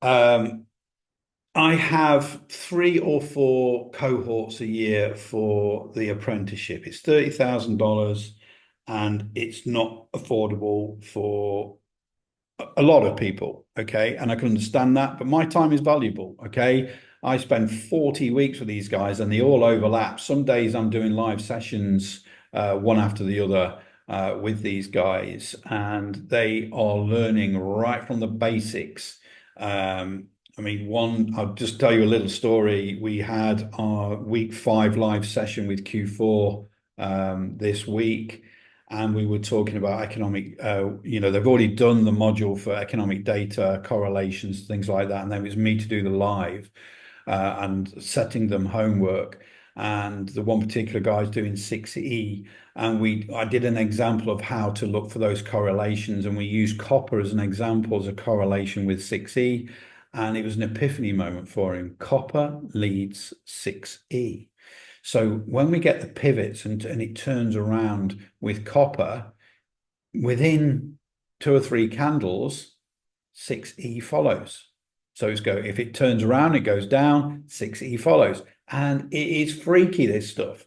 Um, I have 3 or 4 cohorts a year for the apprenticeship. It's $30,000 and it's not affordable for a lot of people. Okay. And I can understand that, but my time is valuable. Okay. I spend 40 weeks with these guys and they all overlap. Some days I'm doing live sessions, one after the other, with these guys, and they are learning right from the basics. I mean, I'll just tell you a little story. We had our week 5 live session with Q4 this week, and we were talking about economic, they've already done the module for economic data, correlations, things like that. And then it was me to do the live and setting them homework. And the one particular guy is doing 6E. And I did an example of how to look for those correlations. And we used copper as an example as a correlation with 6E. And it was an epiphany moment for him. Copper leads 6E. So when we get the pivots and it turns around with copper, within 2 or 3 candles, 6E follows. So if it turns around, it goes down, 6E follows. And it is freaky, this stuff.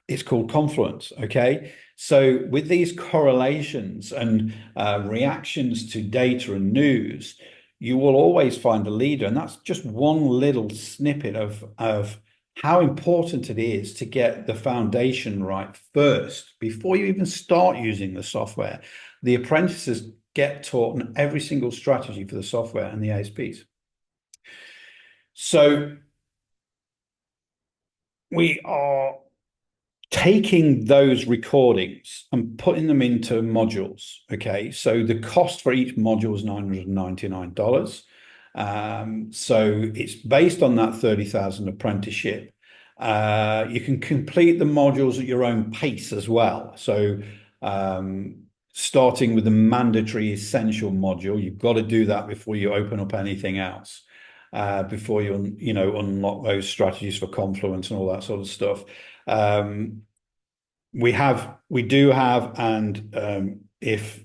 It's called Confluence, okay? So with these correlations and reactions to data and news, you will always find a leader. And that's just one little snippet of how important it is to get the foundation right first before you even start using the software. The apprentices get taught on every single strategy for the software and the ASPs. So we are taking those recordings and putting them into modules. Okay, so the cost for each module is $999. So it's based on that 30,000 apprenticeship. You can complete the modules at your own pace as well. So starting with the mandatory essential module, you've got to do that before you open up anything else. Before you unlock those strategies for Confluence and all that sort of stuff. We do have, and if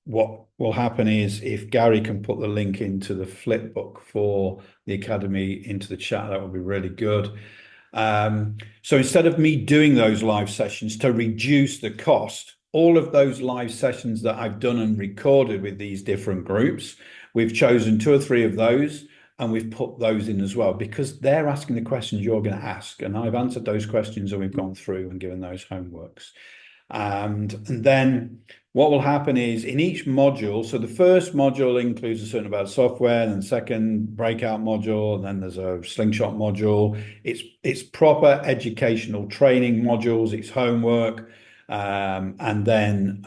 what will happen is if Gary can put the link into the flipbook for the Academy into the chat, that would be really good. So instead of me doing those live sessions to reduce the cost, all of those live sessions that I've done and recorded with these different groups, we've chosen 2 or 3 of those and we've put those in as well because they're asking the questions you're going to ask. And I've answered those questions and we've gone through and given those homeworks. And then what will happen is in each module, so the first module includes a certain amount of software, and then second breakout module, and then there's a slingshot module. It's proper educational training modules, it's homework. And then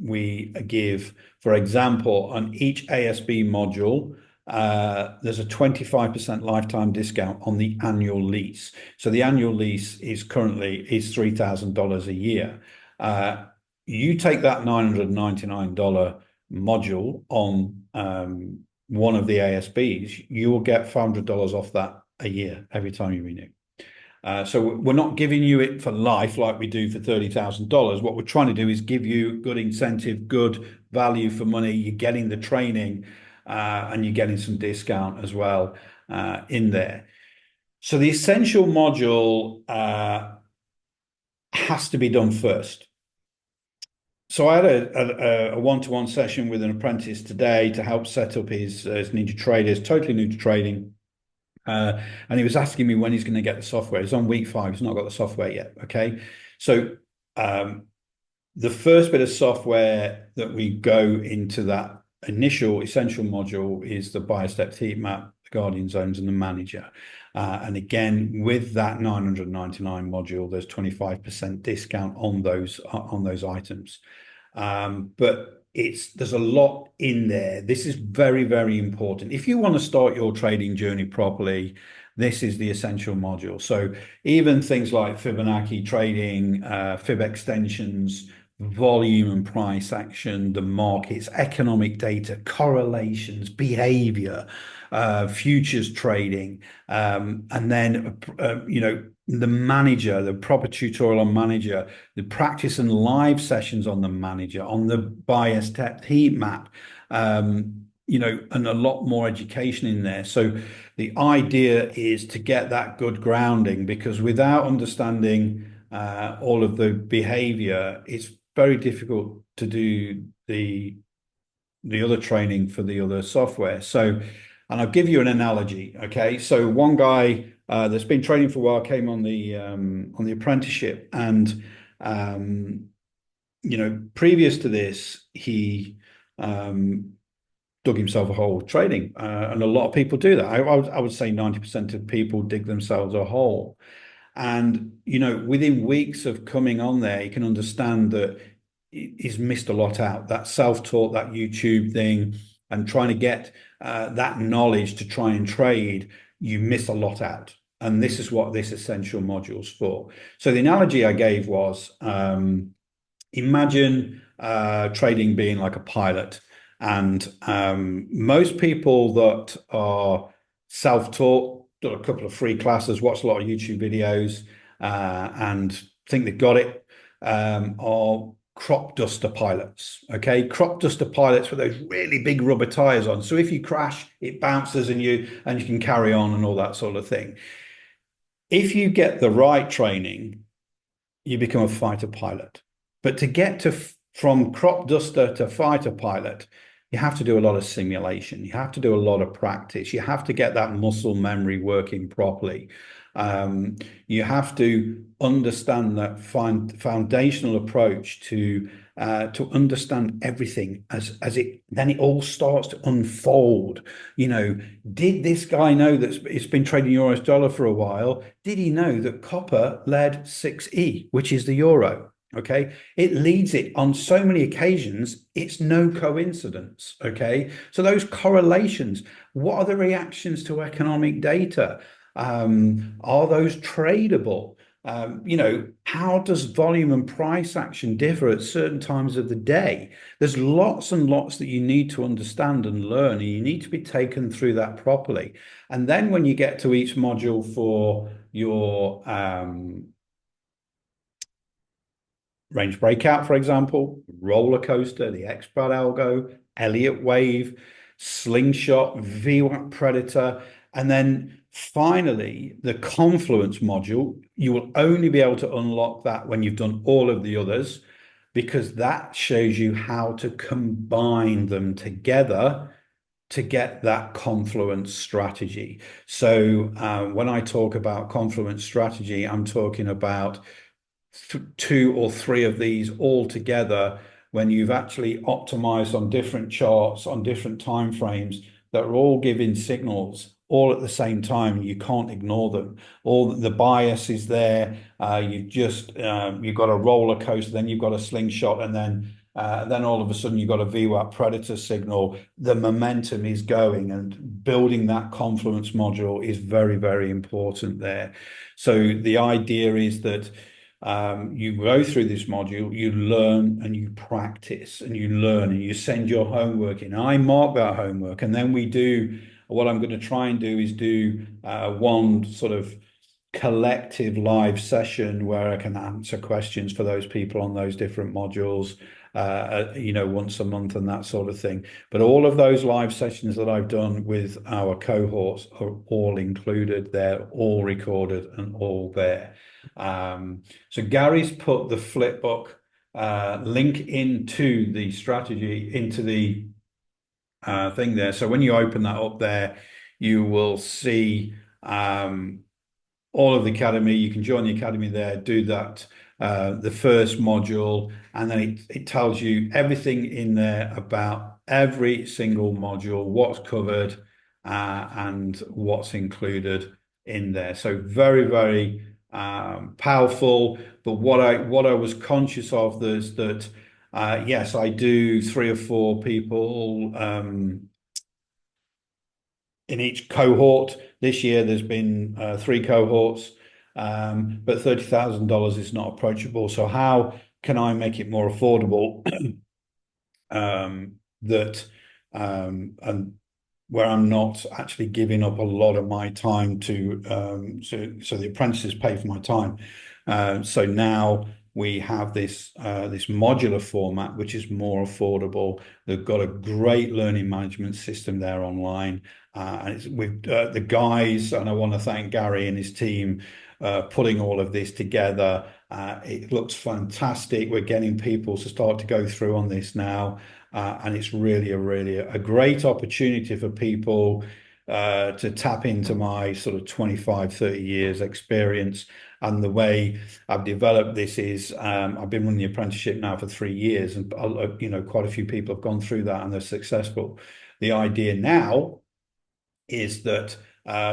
we give, for example, on each ASB module, there's a 25% lifetime discount on the annual lease. So the annual lease is currently $3,000 a year. You take that $999 module on one of the ASBs, you will get $500 off that a year every time you renew. So we're not giving you it for life like we do for $30,000. What we're trying to do is give you good incentive, good value for money. You're getting the training and you're getting some discount as well in there. So the essential module has to be done first. So I had a one-to-one session with an apprentice today to help set up his Ninja Trader. He's totally new to trading. And he was asking me when he's going to get the software. He's on week 5. He's not got the software yet. Okay. So the first bit of software that we go into that initial essential module is the Bias Depth Heatmap, the Guardian Zones, and the Manager. And again, with that 999 module, there's 25% discount on those items. But there's a lot in there. This is very, very important. If you want to start your trading journey properly, this is the essential module. So even things like Fibonacci trading, fib extensions, volume and price action, the markets, economic data, correlations, behavior, futures trading, and then the manager, the proper tutorial on manager, the practice and live sessions on the manager, on the bias depth heat map, and a lot more education in there. So the idea is to get that good grounding, because without understanding all of the behavior, it's very difficult to do the other training for the other software. So, and I'll give you an analogy. Okay, so one guy that's been training for a while came on the apprenticeship, and previous to this, he dug himself a hole trading, and a lot of people do that. I would say 90% of people dig themselves a hole. And, within weeks of coming on there, you can understand that he's missed a lot out. That self-taught, that YouTube thing, and trying to get that knowledge to try and trade, you miss a lot out. And this is what this essential module's for. So the analogy I gave was, imagine trading being like a pilot. And most people that are self-taught, done a couple of free classes, watched a lot of YouTube videos, and think they've got it, are crop duster pilots. Okay, crop duster pilots with those really big rubber tires on. So if you crash, it bounces and you can carry on and all that sort of thing. If you get the right training, you become a fighter pilot. But to get from crop duster to fighter pilot, you have to do a lot of simulation. You have to do a lot of practice. You have to get that muscle memory working properly. You have to understand that foundational approach to understand everything as it all starts to unfold. Did this guy know that it's been trading euro dollar for a while? Did he know that copper led 6E, which is the euro? Okay, it leads it on so many occasions, it's no coincidence. Okay, so those correlations, what are the reactions to economic data? Are those tradable? How does volume and price action differ at certain times of the day? There's lots and lots that you need to understand and learn, and you need to be taken through that properly. And then when you get to each module for your range breakout, for example, roller coaster, the xBrat algo, Elliott Wave, slingshot, VWAP predator, and then finally the Confluence module. You will only be able to unlock that when you've done all of the others, because that shows you how to combine them together to get that confluence strategy. So when I talk about confluence strategy, I'm talking about two or three of these all together, when you've actually optimized on different charts on different time frames that are all giving signals all at the same time. You can't ignore them. All the bias is there. You've got a roller coaster, then you've got a slingshot, and then all of a sudden you've got a VWAP predator signal. The momentum is going, and building that confluence module is very, very important there. So the idea is that you go through this module, you learn and you practice, and you learn and you send your homework in. I mark that homework, and then what I'm going to try and do is do one sort of collective live session where I can answer questions for those people on those different modules, once a month and that sort of thing. But all of those live sessions that I've done with our cohorts are all included. They're all recorded and all there. So Gary's put the flipbook link into the strategy, into the thing there. So when you open that up there, you will see all of the Academy. You can join the Academy there, do that, the first module, and then it tells you everything in there about every single module, what's covered, and what's included in there. So very, very powerful. But what I was conscious of is that yes, I do 3 or 4 people in each cohort. This year there's been 3 cohorts, but $30,000 is not approachable. So how can I make it more affordable? And where I'm not actually giving up a lot of my time to so the apprentices pay for my time. So now we have this this modular format, which is more affordable. They've got a great learning management system there online. And it's with the guys, and I want to thank Gary and his team putting all of this together. It looks fantastic. We're getting people to start to go through on this now. And it's really a great opportunity for people to tap into my sort of 25, 30 years experience. And the way I've developed this is I've been running the apprenticeship now for 3 years, and quite a few people have gone through that and they're successful. The idea now is that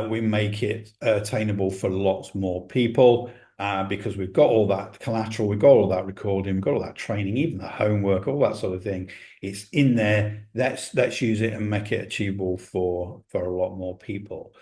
we make it attainable for lots more people because we've got all that collateral, we've got all that recording, we've got all that training, even the homework, all that sort of thing. It's in there. Let's use it and make it achievable for a lot more people.